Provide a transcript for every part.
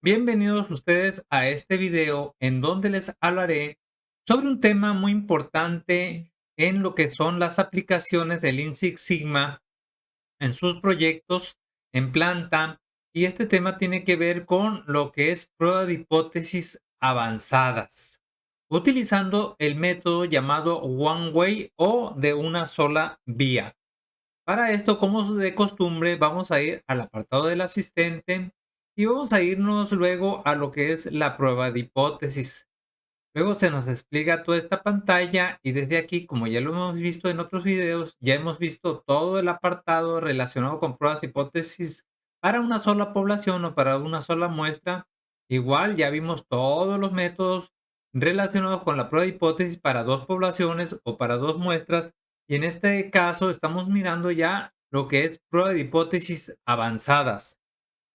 Bienvenidos ustedes a este video en donde les hablaré sobre un tema muy importante en lo que son las aplicaciones del Lean Six Sigma en sus proyectos en planta, y este tema tiene que ver con lo que es prueba de hipótesis avanzadas, utilizando el método llamado One Way o de una sola vía. Para esto, como de costumbre, vamos a ir al apartado del asistente y vamos a irnos luego a lo que es la prueba de hipótesis. Luego se nos explica toda esta pantalla y desde aquí, como ya lo hemos visto en otros videos, ya hemos visto todo el apartado relacionado con pruebas de hipótesis para una sola población o para una sola muestra. Igual ya vimos todos los métodos relacionados con la prueba de hipótesis para dos poblaciones o para dos muestras. Y en este caso estamos mirando ya lo que es prueba de hipótesis avanzadas.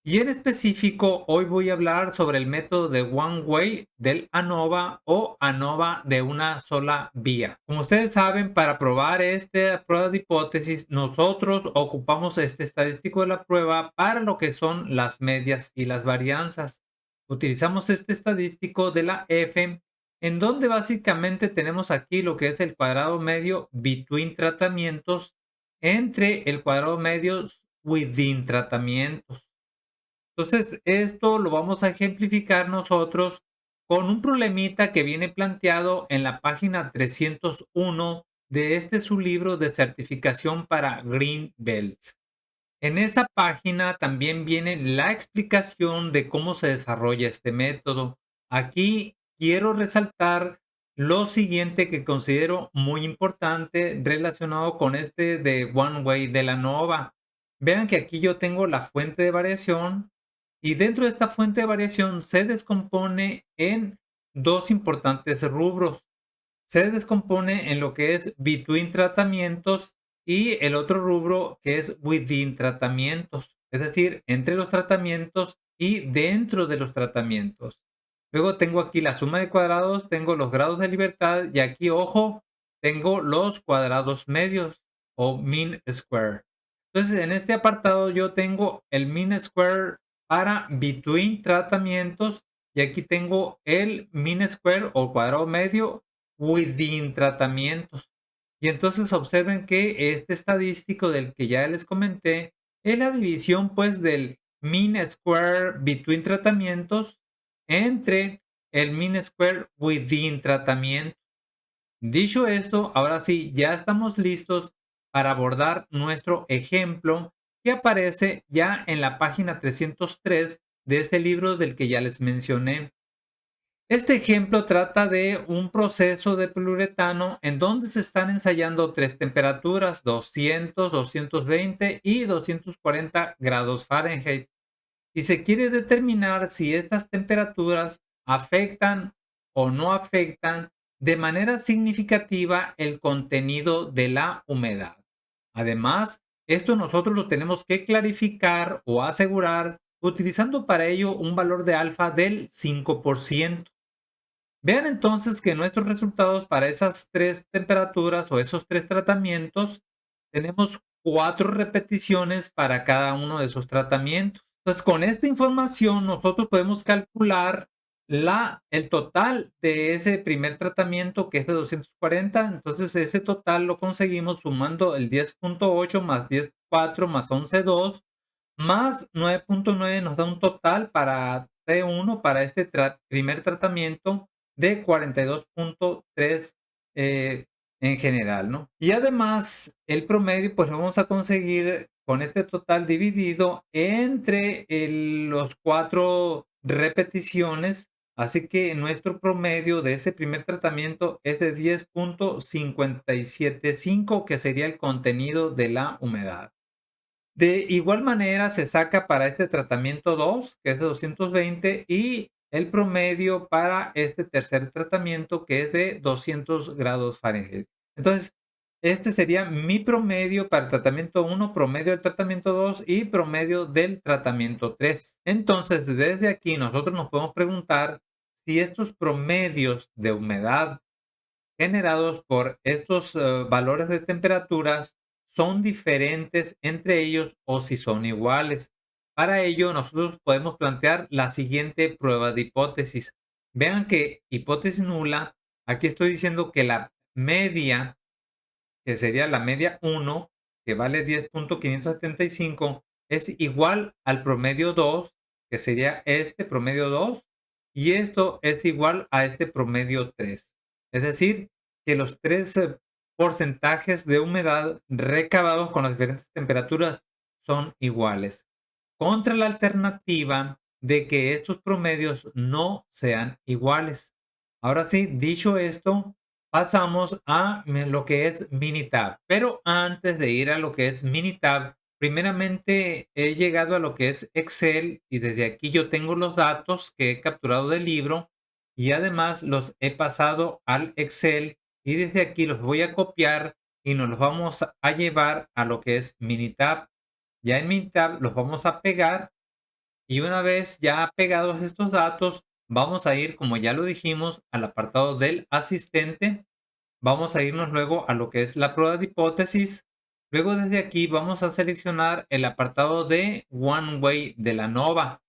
Y en específico, hoy voy a hablar sobre el método de One Way del ANOVA o ANOVA de una sola vía. Como ustedes saben, para probar esta prueba de hipótesis, nosotros ocupamos este estadístico de la prueba para lo que son las medias y las varianzas. Utilizamos este estadístico de la F, en donde básicamente tenemos aquí lo que es el cuadrado medio between tratamientos entre el cuadrado medio within tratamientos. Entonces, esto lo vamos a ejemplificar nosotros con un problemita que viene planteado en la página 301 de su libro de certificación para Green Belts. En esa página también viene la explicación de cómo se desarrolla este método. Aquí quiero resaltar lo siguiente que considero muy importante relacionado con este de One Way de la NOVA. Vean que aquí yo tengo la fuente de variación y dentro de esta fuente de variación se descompone en dos importantes rubros. Se descompone en lo que es between tratamientos y el otro rubro que es within tratamientos, es decir, entre los tratamientos y dentro de los tratamientos. Luego tengo aquí la suma de cuadrados, tengo los grados de libertad y aquí, ojo, tengo los cuadrados medios o mean square. Entonces, en este apartado yo tengo el mean square para between tratamientos y aquí tengo el mean square o cuadrado medio within tratamientos. Y entonces observen que este estadístico del que ya les comenté es la división pues del mean square between tratamientos entre el mean square within tratamiento. Dicho esto, ahora sí, ya estamos listos para abordar nuestro ejemplo que aparece ya en la página 303 de ese libro del que ya les mencioné. Este ejemplo trata de un proceso de poliuretano en donde se están ensayando tres temperaturas, 200, 220 y 240 grados Fahrenheit. Y se quiere determinar si estas temperaturas afectan o no afectan de manera significativa el contenido de la humedad. Además, esto nosotros lo tenemos que clarificar o asegurar utilizando para ello un valor de alfa del 5%. Vean entonces que nuestros resultados para esas tres temperaturas o esos tres tratamientos, tenemos 4 repeticiones para cada uno de esos tratamientos. Entonces, con esta información nosotros podemos calcular el total de ese primer tratamiento que es de 240. Entonces, ese total lo conseguimos sumando el 10.8 más 10.4 más 11.2 más 9.9 nos da un total para T1 para este primer tratamiento de 42.3 en general, ¿no? Y además el promedio pues lo vamos a conseguir con este total dividido entre los 4 repeticiones, así que nuestro promedio de ese primer tratamiento es de 10.575, que sería el contenido de la humedad. De igual manera se saca para este tratamiento 2, que es de 220, y el promedio para este tercer tratamiento, que es de 200 grados Fahrenheit. Entonces, este sería mi promedio para el tratamiento 1, promedio del tratamiento 2 y promedio del tratamiento 3. Entonces, desde aquí nosotros nos podemos preguntar si estos promedios de humedad generados por estos valores de temperaturas son diferentes entre ellos o si son iguales. Para ello, nosotros podemos plantear la siguiente prueba de hipótesis. Vean que hipótesis nula, aquí estoy diciendo que la media, que sería la media uno, que vale 10.575, es igual al promedio 2, que sería este promedio 2, y esto es igual a este promedio 3. Es decir, que los tres porcentajes de humedad recabados con las diferentes temperaturas son iguales, contra la alternativa de que estos promedios no sean iguales. Ahora sí, dicho esto, pasamos a lo que es Minitab. Pero antes de ir a lo que es Minitab, primeramente he llegado a lo que es Excel y desde aquí yo tengo los datos que he capturado del libro y además los he pasado al Excel y desde aquí los voy a copiar y nos los vamos a llevar a lo que es Minitab. Ya en Minitab los vamos a pegar y una vez ya pegados estos datos, vamos a ir, como ya lo dijimos, al apartado del asistente. Vamos a irnos luego a lo que es la prueba de hipótesis. Luego desde aquí vamos a seleccionar el apartado de One Way de la NOVA.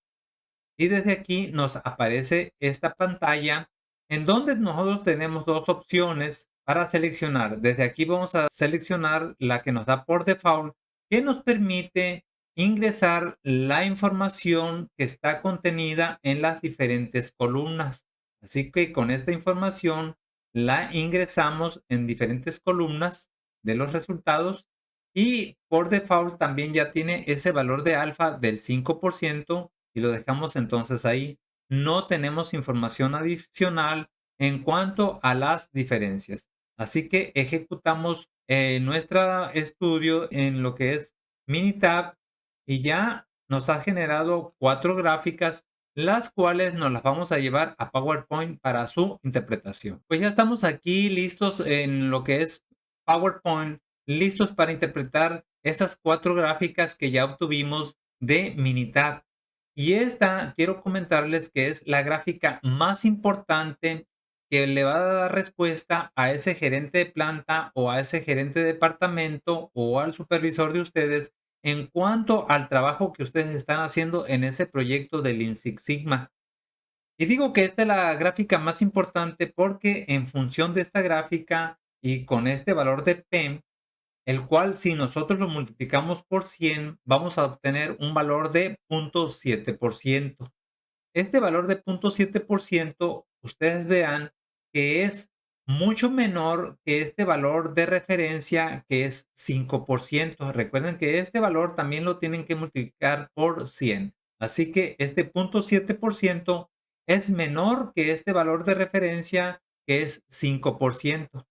Y desde aquí nos aparece esta pantalla en donde nosotros tenemos dos opciones para seleccionar. Desde aquí vamos a seleccionar la que nos da por default, que nos permite ingresar la información que está contenida en las diferentes columnas. Así que con esta información la ingresamos en diferentes columnas de los resultados y por default también ya tiene ese valor de alfa del 5% y lo dejamos entonces ahí. No tenemos información adicional en cuanto a las diferencias. Así que ejecutamos nuestro estudio en lo que es Minitab y ya nos ha generado 4 gráficas, las cuales nos las vamos a llevar a PowerPoint para su interpretación. Pues ya estamos aquí listos en lo que es PowerPoint, listos para interpretar esas 4 gráficas que ya obtuvimos de Minitab. Y esta quiero comentarles que es la gráfica más importante que le va a dar respuesta a ese gerente de planta o a ese gerente de departamento o al supervisor de ustedes en cuanto al trabajo que ustedes están haciendo en ese proyecto del Lean Six Sigma. Y digo que esta es la gráfica más importante porque en función de esta gráfica y con este valor de P, el cual si nosotros lo multiplicamos por 100, vamos a obtener un valor de 0.7%. Este valor de 0.7%, ustedes vean que es mucho menor que este valor de referencia que es 5%. Recuerden que este valor también lo tienen que multiplicar por 100. Así que este 0.7% es menor que este valor de referencia que es 5%.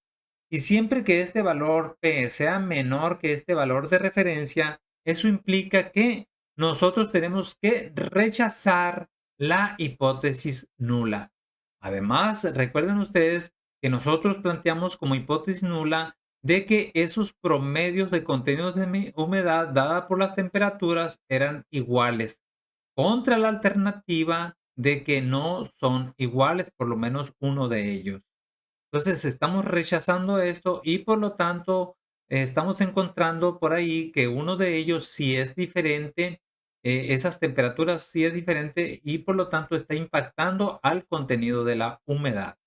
Y siempre que este valor P sea menor que este valor de referencia, eso implica que nosotros tenemos que rechazar la hipótesis nula. Además, recuerden ustedes que nosotros planteamos como hipótesis nula de que esos promedios de contenidos de humedad dada por las temperaturas eran iguales, contra la alternativa de que no son iguales, por lo menos uno de ellos. Entonces, estamos rechazando esto y por lo tanto, estamos encontrando por ahí que uno de ellos sí es diferente, esas temperaturas sí es diferente y por lo tanto está impactando al contenido de la humedad.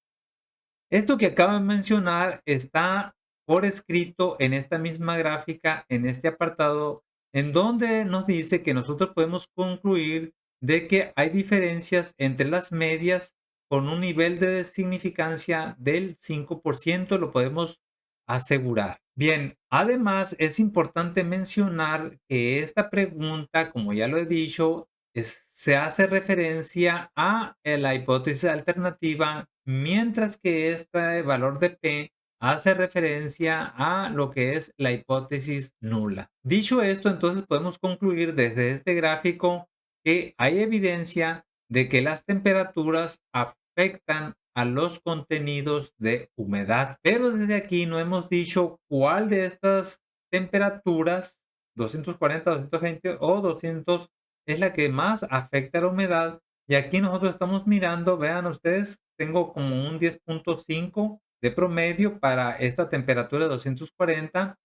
Esto que acabo de mencionar está por escrito en esta misma gráfica, en este apartado, en donde nos dice que nosotros podemos concluir de que hay diferencias entre las medias con un nivel de significancia del 5%, lo podemos asegurar. Bien, además es importante mencionar que esta pregunta, como ya lo he dicho, se hace referencia a la hipótesis alternativa, mientras que este valor de P hace referencia a lo que es la hipótesis nula. Dicho esto, entonces podemos concluir desde este gráfico que hay evidencia de que las temperaturas afectan a los contenidos de humedad, pero desde aquí no hemos dicho cuál de estas temperaturas, 240, 220 o 200, es la que más afecta a la humedad. Y aquí nosotros estamos mirando, vean ustedes, tengo como un 10.5 de promedio para esta temperatura de 240.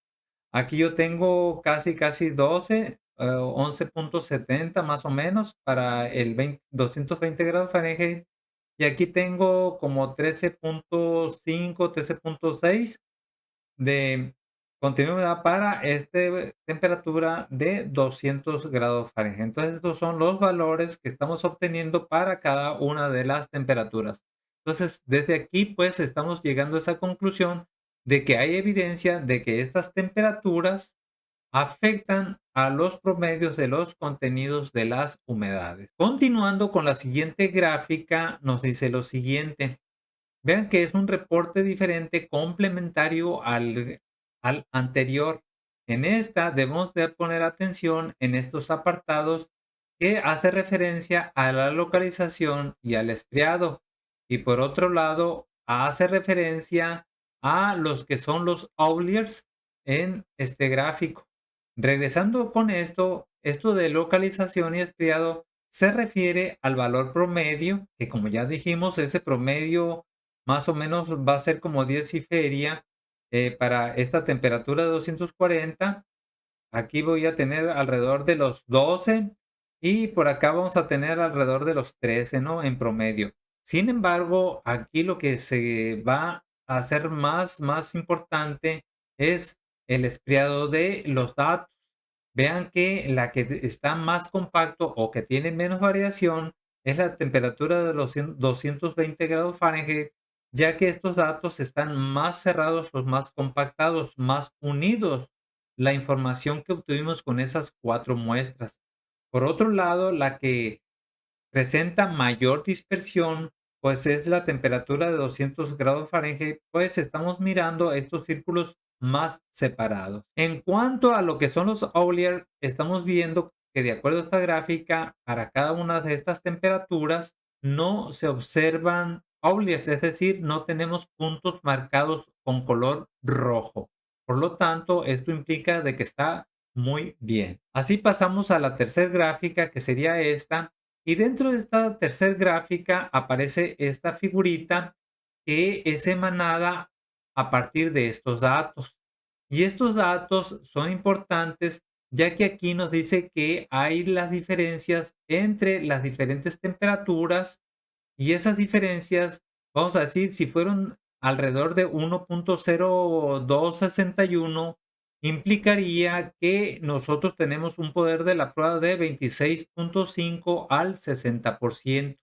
Aquí yo tengo casi 12, 11.70 más o menos para el 220 grados Fahrenheit. Y aquí tengo como 13.5, 13.6 de continuidad para temperatura de 200 grados Fahrenheit. Entonces, estos son los valores que estamos obteniendo para cada una de las temperaturas. Entonces, desde aquí, pues, estamos llegando a esa conclusión de que hay evidencia de que estas temperaturas afectan a los promedios de los contenidos de las humedades. Continuando con la siguiente gráfica, nos dice lo siguiente. Vean que es un reporte diferente complementario al anterior. En esta debemos de poner atención en estos apartados que hace referencia a la localización y al estriado. Y por otro lado, hace referencia a los que son los outliers en este gráfico. Regresando con esto de localización y estriado se refiere al valor promedio, que como ya dijimos, ese promedio más o menos va a ser como 10 y feria para esta temperatura de 240. Aquí voy a tener alrededor de los 12 y por acá vamos a tener alrededor de los 13, ¿no? En promedio. Sin embargo, aquí lo que se va a hacer más importante es el estriado de los datos. Vean que la que está más compacto o que tiene menos variación es la temperatura de los 220 grados Fahrenheit, ya que estos datos están más cerrados o más compactados, más unidos la información que obtuvimos con esas 4 muestras. Por otro lado, la que presenta mayor dispersión, pues es la temperatura de 200 grados Fahrenheit, pues estamos mirando estos círculos más separados. En cuanto a lo que son los outliers, estamos viendo que de acuerdo a esta gráfica, para cada una de estas temperaturas no se observan outliers, es decir, no tenemos puntos marcados con color rojo. Por lo tanto, esto implica de que está muy bien. Así pasamos a la tercera gráfica, que sería esta, y dentro de esta tercera gráfica aparece esta figurita que es emanada a partir de estos datos. Y estos datos son importantes ya que aquí nos dice que hay las diferencias entre las diferentes temperaturas y esas diferencias, vamos a decir, si fueron alrededor de 1.0261, implicaría que nosotros tenemos un poder de la prueba de 26.5 al 60%.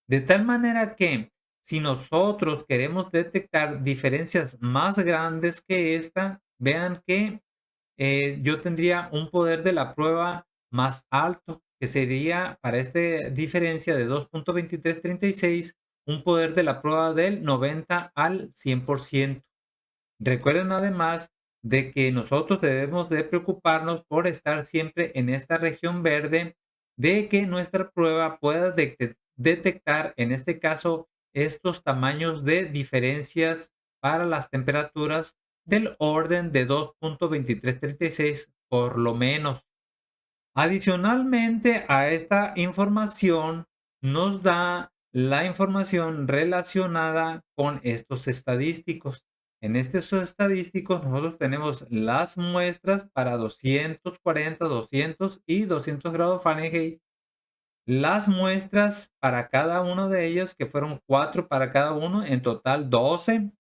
De tal manera que si nosotros queremos detectar diferencias más grandes que esta, vean que yo tendría un poder de la prueba más alto, que sería para esta diferencia de 2.2336, un poder de la prueba del 90 al 100%. Recuerden además de que nosotros debemos de preocuparnos por estar siempre en esta región verde, de que nuestra prueba pueda detectar, en este caso, estos tamaños de diferencias para las temperaturas del orden de 2.2336 por lo menos. Adicionalmente a esta información, nos da la información relacionada con estos estadísticos. En estos estadísticos nosotros tenemos las muestras para 240, 200 y 200 grados Fahrenheit. Las muestras para cada uno de ellos, que fueron 4 para cada uno, en total 12.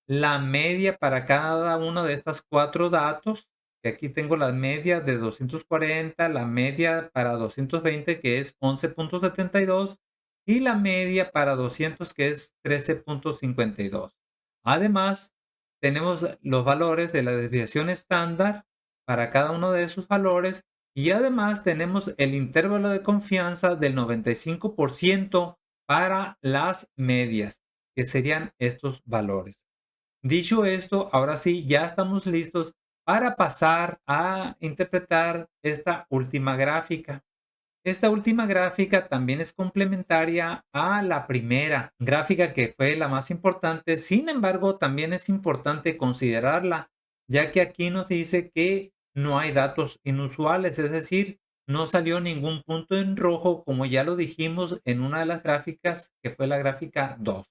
La media para cada uno de estas 4 datos, que aquí tengo la media de 240, la media para 220, que es 11.72, y la media para 200, que es 13.52. Además, tenemos los valores de la desviación estándar para cada uno de esos valores y además tenemos el intervalo de confianza del 95% para las medias, que serían estos valores. Dicho esto, ahora sí, ya estamos listos para pasar a interpretar esta última gráfica. Esta última gráfica también es complementaria a la primera gráfica que fue la más importante. Sin embargo, también es importante considerarla, ya que aquí nos dice que no hay datos inusuales, es decir, no salió ningún punto en rojo, como ya lo dijimos en una de las gráficas, que fue la gráfica 2.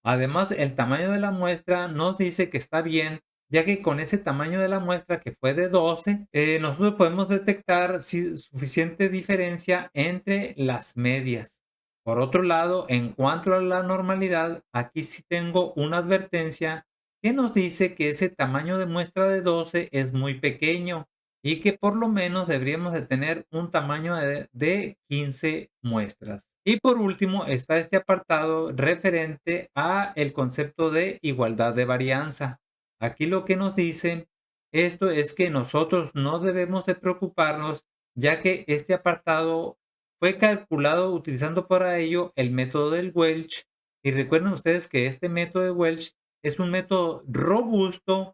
Además, el tamaño de la muestra nos dice que está bien, ya que con ese tamaño de la muestra que fue de 12, nosotros podemos detectar suficiente diferencia entre las medias. Por otro lado, en cuanto a la normalidad, aquí sí tengo una advertencia que nos dice que ese tamaño de muestra de 12 es muy pequeño y que por lo menos deberíamos de tener un tamaño de 15 muestras. Y por último está este apartado referente a el concepto de igualdad de varianza. Aquí lo que nos dice esto es que nosotros no debemos de preocuparnos, ya que este apartado fue calculado utilizando para ello el método del Welch. Y recuerden ustedes que este método de Welch es un método robusto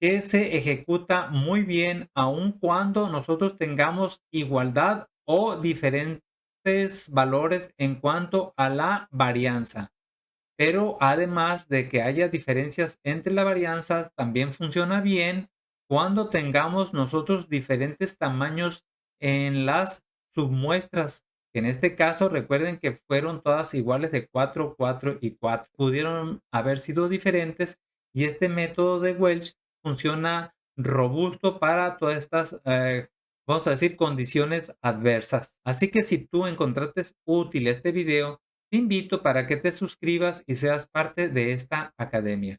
que se ejecuta muy bien aun cuando nosotros tengamos igualdad o diferentes valores en cuanto a la varianza. Pero además de que haya diferencias entre la varianza, también funciona bien cuando tengamos nosotros diferentes tamaños en las submuestras. En este caso, recuerden que fueron todas iguales de 4, 4 y 4. Pudieron haber sido diferentes y este método de Welch funciona robusto para todas estas, vamos a decir, condiciones adversas. Así que si tú encontraste útil este video, te invito para que te suscribas y seas parte de esta academia.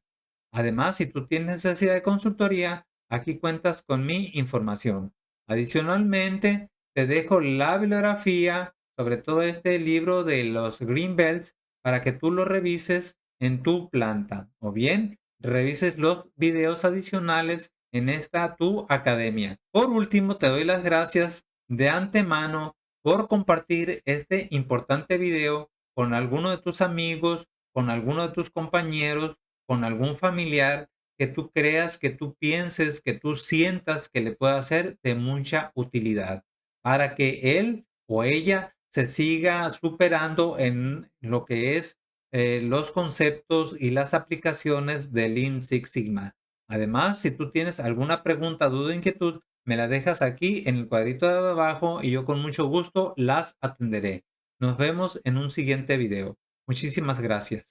Además, si tú tienes necesidad de consultoría, aquí cuentas con mi información. Adicionalmente, te dejo la bibliografía sobre todo este libro de los Green Belts para que tú lo revises en tu planta o bien revises los videos adicionales en esta tu academia. Por último, te doy las gracias de antemano por compartir este importante video con alguno de tus amigos, con alguno de tus compañeros, con algún familiar que tú creas, que tú pienses, que tú sientas que le pueda ser de mucha utilidad para que él o ella se siga superando en lo que es los conceptos y las aplicaciones de Lean Six Sigma. Además, si tú tienes alguna pregunta, duda, inquietud, me la dejas aquí en el cuadrito de abajo y yo con mucho gusto las atenderé. Nos vemos en un siguiente video. Muchísimas gracias.